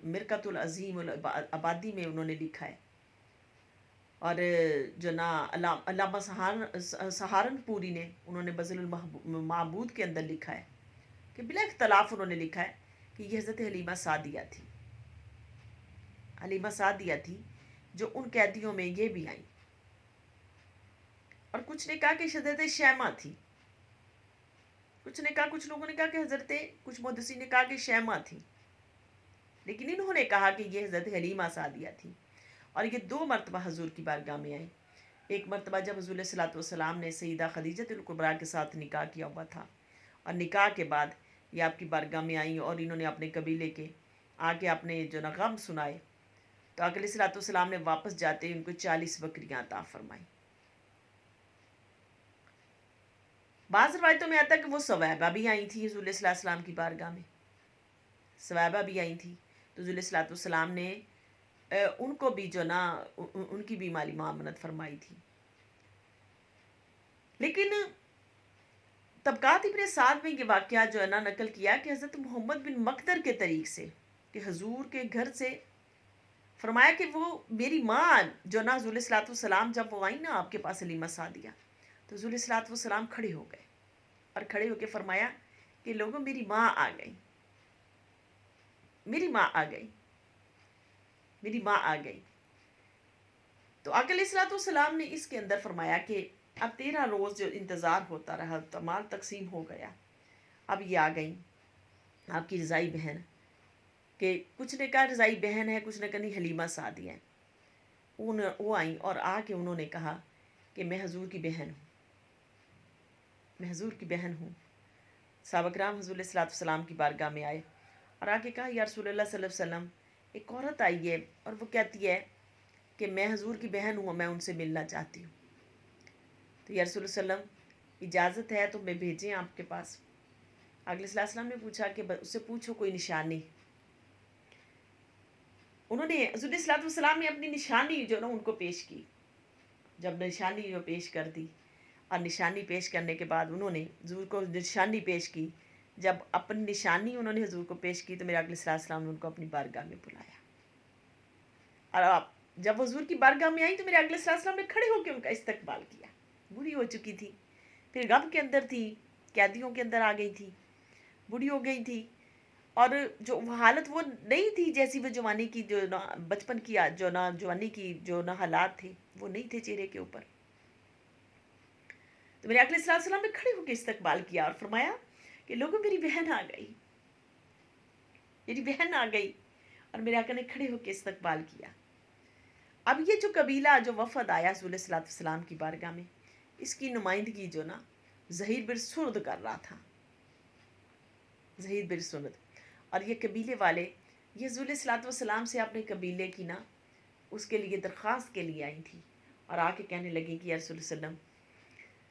مرکۃ العظیم العبادی میں انہوں نے لکھا ہے، اور جو نا علامہ سہارنپوری نے انہوں نے بذل المعبود کے اندر لکھا ہے کہ بلا اختلاف انہوں نے لکھا ہے کہ یہ حضرت حلیمہ سعدیہ تھی، حلیمہ سعدیہ تھی جو ان قیدیوں میں یہ بھی آئیں۔ اور کچھ نے کہا کہ حضرت شیمہ تھی، کچھ نے کہا، کچھ لوگوں نے کہا کہ حضرت، کچھ محدثین نے کہا کہ شیمہ تھی، لیکن انہوں نے کہا کہ یہ حضرت حلیمہ سعدیہ تھی، اور یہ 2 مرتبہ حضور کی بارگاہ میں آئے۔ ایک مرتبہ جب حضور صلی اللہ علیہ وسلم نے سیدہ خدیجہ الکبریٰ کے ساتھ نکاح کیا ہوا تھا، اور نکاح کے بعد یہ آپ کی بارگاہ میں آئیں اور انہوں نے اپنے قبیلے کے آگے اپنے جو نا غم سنائے، تو آقا علیہ الصلوۃ والسلام نے واپس جاتے ان کو 40 بکریاں عطا فرمائیں۔ بعض روایتوں میں آتا ہے کہ وہ ثویبہ بھی آئی تھی حضور صلی اللہ علیہ وسلم کی بارگاہ میں، ثویبہ بھی آئی تھی، تو حضور صلی اللہ علیہ وسلم نے ان کو بھی جو نا ان کی بھی مالی معاونت فرمائی تھی۔ لیکن طبقات ابن سعد میں یہ واقعہ جو ہے نا نقل کیا کہ حضرت محمد بن مقدر کے طریق سے کہ حضور کے گھر سے فرمایا کہ وہ میری ماں جو نا حضور صلی اللہ علیہ وسلم جب وہ آئیں نا آپ کے پاس حلیمہ سعدیہ، تو حضور صلی اللہ علیہ وسلم کھڑے ہو گئے اور کھڑے ہو کے فرمایا کہ لوگوں میری ماں آ گئی، میری ماں آ گئی، میری ماں آ گئی۔ تو آقا علیہ الصلوۃ والسلام نے اس کے اندر فرمایا کہ اب 13 روز جو انتظار ہوتا رہا، مال تقسیم ہو گیا، اب یہ آ گئیں آپ کی رضائی بہن، کہ کچھ نے کہا رضائی بہن ہے، کچھ نے کہا نہیں حلیمہ سعدیہ ہے۔ وہ آئیں اور آ کے انہوں نے کہا کہ میں حضور کی بہن ہوں، میں حضور کی بہن ہوں۔ صحابہ کرام حضور علیہ الصلوۃ والسلام کی بارگاہ میں آئے اور آ کے کہا یا رسول اللہ صلی اللہ علیہ وسلم، ایک عورت آئی ہے اور وہ کہتی ہے کہ میں حضور کی بہن ہوں، میں ان سے ملنا چاہتی ہوں، تو یا رسول اللہ صلی اللہ علیہ وسلم اجازت ہے تو میں بھیجیں آپ کے پاس؟ اگلے صلی اللہ علیہ وسلم نے پوچھا کہ اس سے پوچھو کوئی نشانی۔ انہوں نے حضور صلی اللہ علیہ وسلم نے اپنی نشانی جو نا ان کو پیش کی، جب نشانی جو پیش کر دی، اور نشانی پیش کرنے کے بعد انہوں نے حضور کو نشانی پیش کی، جب اپنی نشانی انہوں نے حضور کو پیش کی تو میرے اگلے صلی اللہ علیہ وسلم نے ان کو اپنی بارگاہ میں بلایا، اور آپ جب حضور کی بارگاہ میں آئی تو میرے اگلے صلی اللہ علیہ وسلم نے کھڑے ہو کے ان کا استقبال کیا۔ بوڑھی ہو چکی تھی، پھر غم کے اندر تھی، قیدیوں کے اندر آ گئی تھی، بوڑھی ہو گئی تھی، اور جو وہ حالت وہ نہیں تھی جیسی وہ جوانی کی جو نا بچپن کی جو نا جوانی کی جو نا حالات تھے وہ نہیں تھے چہرے کے اوپر۔ تو میرے اقل صلی اللہ علیہ وسلم نے کھڑے ہو کے استقبال کیا اور فرمایا کہ لوگوں میری بہن آ گئی، میری بہن آ گئی، اور میرے آقا نے کھڑے ہو کے استقبال کیا۔ اب یہ جو قبیلہ جو وفد آیا رسول صلی اللہ علیہ وسلم کی بارگاہ میں، اس کی نمائندگی جو نا زہیر بن سرد کر رہا تھا، زہیر بن سرد، اور یہ قبیلے والے یہ حضور صلی اللہ علیہ وسلم سے اپنے قبیلے کی نا اس کے لیے درخواست کے لیے آئی تھی، اور آ کے کہنے لگی کہ یا رسول اللہ صلی اللہ علیہ وسلم،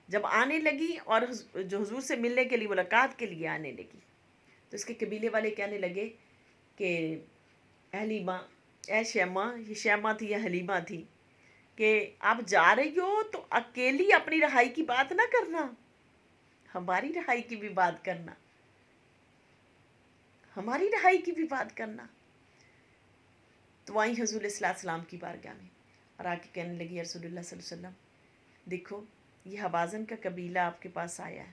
جب آنے لگی اور جو حضور سے ملنے کے لیے ملاقات کے لیے آنے لگی تو اس کے قبیلے والے کہنے لگے کہ حلیمہ، اے شیمہ، یہ شیمہ تھی یا حلیمہ تھی، کہ آپ جا رہی ہو تو اکیلی اپنی رہائی کی بات نہ کرنا، ہماری رہائی کی بھی بات کرنا، ہماری رہائی کی بھی بات کرنا۔ تو آئی حضور صلی اللہ علیہ وسلم کی بارگاہ میں اور آ کے کہنے لگی یا رسول اللہ صلی اللہ علیہ وسلم، دیکھو یہ حوازن کا قبیلہ آپ کے پاس آیا ہے،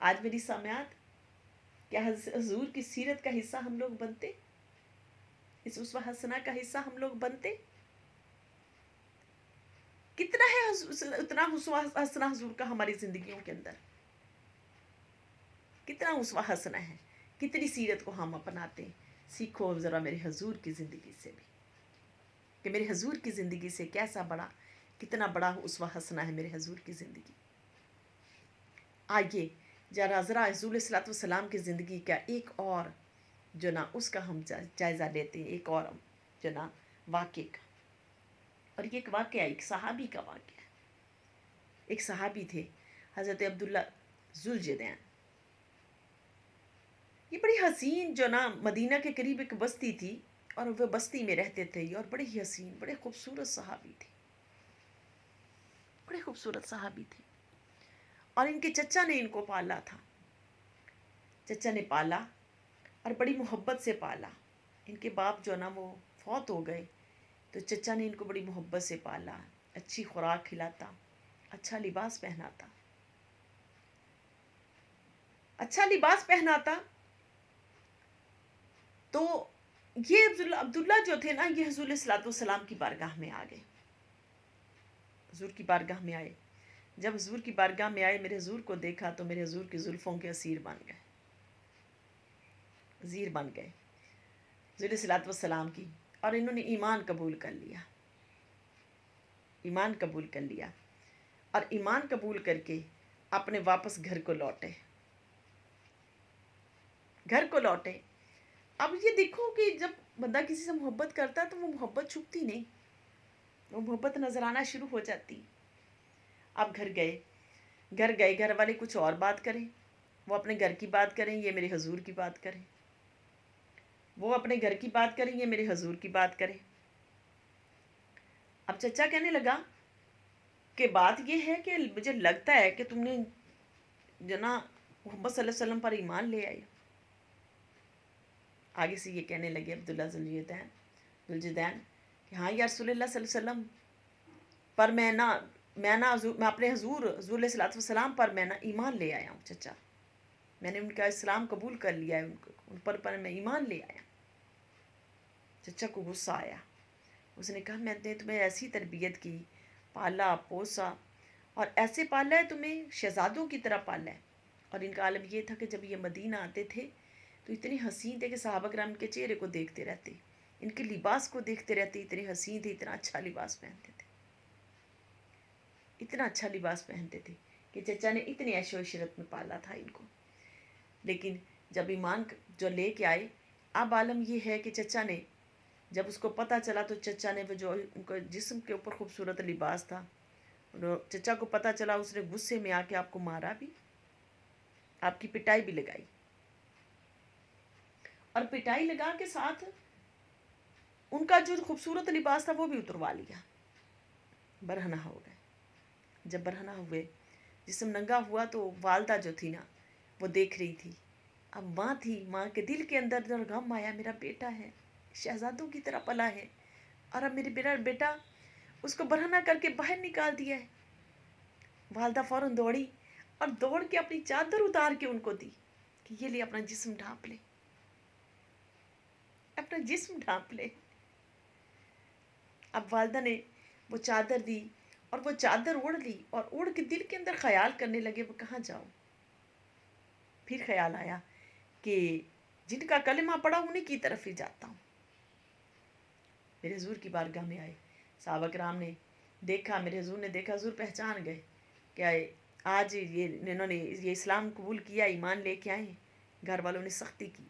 آج میری سامعات، کیا حضور کی سیرت کا حصہ ہم لوگ بنتے؟ اس اسوہ حسنہ کا حصہ ہم لوگ بنتے؟ کتنا ہے اتنا اسوہ حسنہ حضور کا ہماری زندگیوں کے اندر؟ کتنا اسوہ حسنہ ہے، کتنی سیرت کو ہم اپناتے ہیں؟ سیکھو ذرا میرے حضور کی زندگی سے بھی، کہ میرے حضور کی زندگی سے کیسا بڑا، کتنا بڑا اسوہ حسنہ ہے میرے حضور کی زندگی۔ آئیے ذرا حضور علیہ الصلوۃ والسلام کی زندگی کا ایک اور جو نا اس کا ہم جائزہ لیتے ہیں، ایک اور جو نا واقعے کا۔ اور یہ ایک واقعہ، ایک صحابی کا واقعہ ہے۔ ایک صحابی تھے حضرت عبداللہ ذوالجدین۔ یہ بڑی حسین جو نا مدینہ کے قریب ایک بستی تھی، اور وہ بستی میں رہتے تھے، اور بڑے ہی حسین، بڑے خوبصورت صحابی تھے، بڑے خوبصورت صحابی تھے۔ اور ان کے چچا نے ان کو پالا تھا، چچا نے پالا اور بڑی محبت سے پالا۔ ان کے باپ جو نا وہ فوت ہو گئے، تو چچا نے ان کو بڑی محبت سے پالا، اچھی خوراک کھلاتا، اچھا لباس پہناتا، اچھا لباس پہناتا۔ تو یہ عبداللہ جو تھے نا، یہ حضور علیہ الصلوۃ والسلام کی بارگاہ میں آ گئے، حضور کی بارگاہ میں آئے۔ جب حضور کی بارگاہ میں آئے، میرے حضور کو دیکھا تو میرے حضور کی زلفوں کے اسیر بن گئے، اسیر بن گئے حضور علیہ الصلوۃ والسلام کی، اور انہوں نے ایمان قبول کر لیا، ایمان قبول کر لیا، اور ایمان قبول کر کے اپنے واپس گھر کو لوٹے، گھر کو لوٹے۔ اب یہ دیکھو کہ جب بندہ کسی سے محبت کرتا ہے تو وہ محبت چھپتی نہیں، وہ محبت نظر آنا شروع ہو جاتی۔ اب گھر گئے، گھر والے کچھ اور بات کریں، وہ اپنے گھر کی بات کریں، یہ میرے حضور کی بات کریں، وہ اپنے گھر کی بات کریں، یہ میرے حضور کی بات کریں۔ اب چچا کہنے لگا کہ بات یہ ہے کہ مجھے لگتا ہے کہ تم نے جنا محمد صلی اللہ علیہ وسلم پر ایمان لے آئے۔ آگے سے یہ کہنے لگے عبداللہ ذوالجدین کہ ہاں یا رسول اللہ صلی اللہ علیہ وسلم پر میں اپنے حضور علیہ الصلوۃ والسلام پر میں ایمان لے آیا ہوں چچا، میں نے ان کا اسلام قبول کر لیا ہے، ان پر میں ایمان لے آیا۔ چچا کو غصہ آیا، اس نے کہا میں نے تمہیں ایسی تربیت کی، پالا پوسا، اور ایسے پالا ہے، تمہیں شہزادوں کی طرح پالا ہے۔ اور ان کا عالم یہ تھا کہ جب یہ مدینہ آتے تھے تو اتنے حسین تھے کہ صحابہ کرام کے چہرے کو دیکھتے رہتے، ان کے لباس کو دیکھتے رہتے، اتنے حسین تھے، اتنا اچھا لباس پہنتے تھے، اتنا اچھا لباس پہنتے تھے کہ چچا نے اتنی عیش و عشرت میں پالا تھا ان کو۔ لیکن جب ایمان جو لے کے آئے، اب عالم یہ ہے کہ چچا نے جب اس کو پتہ چلا تو چچا نے وہ جو ان کو جسم کے اوپر خوبصورت لباس تھا، چچا کو پتہ چلا، اس نے غصے میں آ کے آپ کو مارا بھی، آپ کی پٹائی بھی لگائی، اور پٹائی لگا کے ساتھ ان کا جو خوبصورت لباس تھا وہ بھی اتروا لیا، برہنہ ہو گئے۔ جب برہنہ ہوئے، جسم ننگا ہوا، تو والدہ جو تھی نا وہ دیکھ رہی تھی۔ اب ماں تھی، ماں کے دل کے اندر جو غم آیا، میرا بیٹا ہے، شہزادوں کی طرح پلا ہے، اور اب میرے بیٹا اس کو برہنہ کر کے باہر نکال دیا ہے۔ والدہ فوراً دوڑی اور دوڑ کے اپنی چادر اتار کے ان کو دی کہ یہ لے اپنا جسم ڈھانپ لے، اپنا جسم ڈھانپ لے۔ اب والدہ نے وہ چادر دی اور وہ چادر اوڑھ لی، اور اوڑھ کے دل کے اندر خیال کرنے لگے وہ کہاں جاؤ۔ پھر خیال آیا کہ جن کا کلمہ پڑا انہیں کی طرف ہی جاتا ہوں۔ میرے حضور کی بارگاہ میں آئے، صحابہ کرام نے دیکھا، میرے حضور نے دیکھا، حضور پہچان گئے کہ آج انہوں نے یہ اسلام قبول کیا، ایمان لے کے آئے۔ گھر والوں نے سختی کی،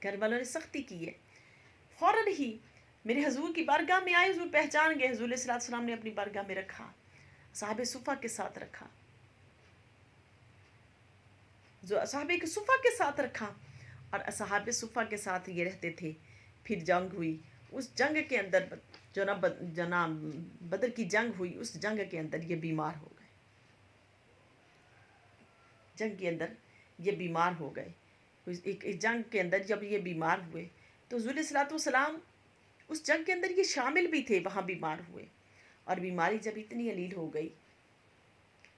گھر والوں نے سختی کی ہے۔ فوراً ہی میرے حضور کی بارگاہ میں آئے، حضور پہچان گئے، حضور علیہ السلام نے اپنی بارگاہ میں رکھا، صحابہ صفہ کے ساتھ رکھا، صحابہ کے صفہ کے ساتھ رکھا، اور صحابہ صفہ کے ساتھ یہ رہتے تھے۔ پھر جنگ ہوئی، اس جنگ کے اندر جو نا بدر کی جنگ ہوئی، اس جنگ کے اندر یہ بیمار ہو گئے، جنگ کے اندر یہ بیمار ہو گئے۔ ایک جنگ کے اندر جب یہ بیمار ہوئے تو حضور علیہ الصلوۃ والسلام اس جنگ کے اندر یہ شامل بھی تھے، وہاں بیمار ہوئے، اور بیماری جب اتنی علیل ہو گئی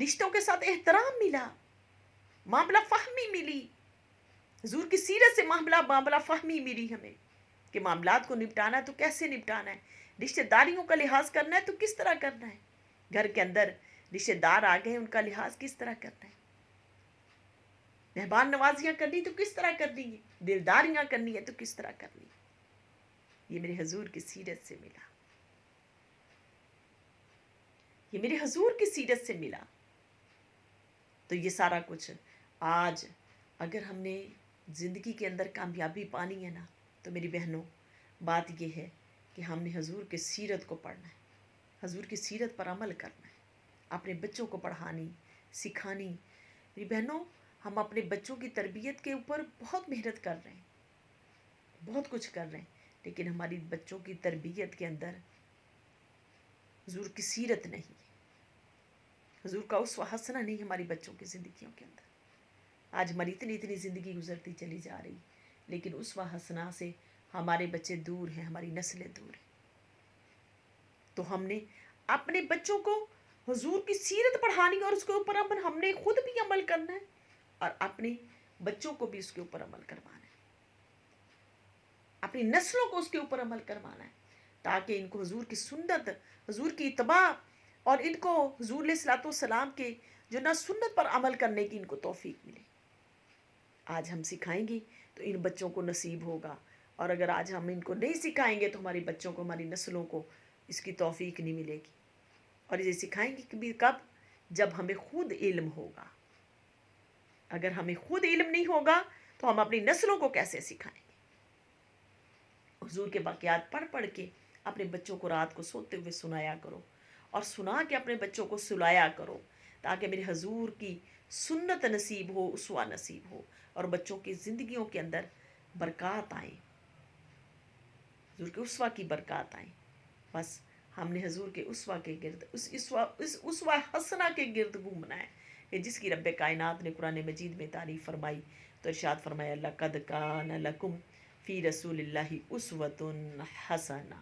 رشتوں کے ساتھ احترام ملا، معاملہ فہمی ملی، حضور کی سیرت سے معاملہ فہمی ملی ہمیں کہ معاملات کو نپٹانا ہے تو کیسے نپٹانا ہے، رشتہ داریوں کا لحاظ کرنا ہے تو کس طرح کرنا ہے، گھر کے اندر رشتہ دار آ گئے ان کا لحاظ کس طرح کرنا ہے، مہمان نوازیاں کرنی تو کس طرح کرنی ہے، دلداریاں کرنی ہے تو کس طرح کرنی ہے، یہ میرے حضور کی سیرت سے ملا، یہ میرے حضور کی سیرت سے ملا۔ تو یہ سارا کچھ آج اگر ہم نے زندگی کے اندر کامیابی پانی ہے نا، تو میری بہنوں بات یہ ہے کہ ہم نے حضور کے سیرت کو پڑھنا ہے، حضور کی سیرت پر عمل کرنا ہے، اپنے بچوں کو پڑھانی سکھانی۔ میری بہنوں ہم اپنے بچوں کی تربیت کے اوپر بہت محنت کر رہے ہیں، بہت کچھ کر رہے ہیں، لیکن ہماری بچوں کی تربیت کے اندر حضور کی سیرت نہیں ہے، حضور کا اسوہ حسنہ نہیں ہماری بچوں کی زندگیوں کے اندر۔ آج ہماری اتنی زندگی گزرتی چلی جا رہی، لیکن اسوہ حسنہ سے ہمارے بچے دور ہیں، ہماری نسلیں دور ہیں۔ تو ہم نے اپنے بچوں کو حضور کی سیرت پڑھانی اور اس کے اوپر ہم نے خود بھی عمل کرنا ہے اور اپنے بچوں کو بھی اس کے اوپر عمل کروانا ہے، اپنی نسلوں کو اس کے اوپر عمل کروانا ہے، تاکہ ان کو حضور کی سنت، حضور کی اتباع اور ان کو حضور علیہ الصلوۃ والسلام کے جو نہ سنت پر عمل کرنے کی ان کو توفیق ملے۔ آج ہم سکھائیں گے تو ان بچوں کو نصیب ہوگا، اور اگر آج ہم ان کو نہیں سکھائیں گے تو ہمارے بچوں کو، ہماری نسلوں کو اس کی توفیق نہیں ملے گی۔ اور یہ سکھائیں گے کہ کب؟ جب ہمیں خود علم ہوگا۔ اگر ہمیں خود علم نہیں ہوگا تو ہم اپنی نسلوں کو کیسے سکھائیں گے؟ حضور کے واقعات پڑھ کے اپنے بچوں کو رات کو سوتے ہوئے سنایا کرو، اور سنا کے اپنے بچوں کو سلایا کرو، تاکہ میرے حضور کی سنت نصیب ہو، اسوہ نصیب ہو، اور بچوں کی زندگیوں کے اندر برکات آئیں، حضور کے اسوہ کی برکات آئیں۔ بس ہم نے حضور کے اسوہ کے گرد، اس اسوہ حسنہ کے گرد گھومنا ہے، کہ جس کی رب کائنات نے قرآن مجید میں تعریف فرمائی، تو ارشاد فرمایا لقد کان لکم فی رسول اللہ اسوۃ حسنہ۔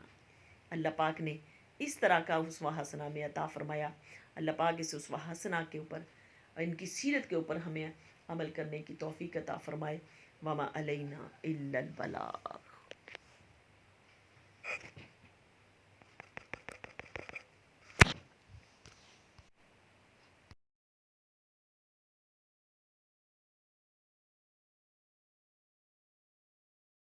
اللہ پاک نے اس طرح کا اسوہ حسنہ میں عطا فرمایا۔ اللہ پاک اس اسوہ حسنہ کے اوپر، ان کی سیرت کے اوپر ہمیں عمل کرنے کی توفیق عطا فرمائے۔ وما علینا الا البلاغ۔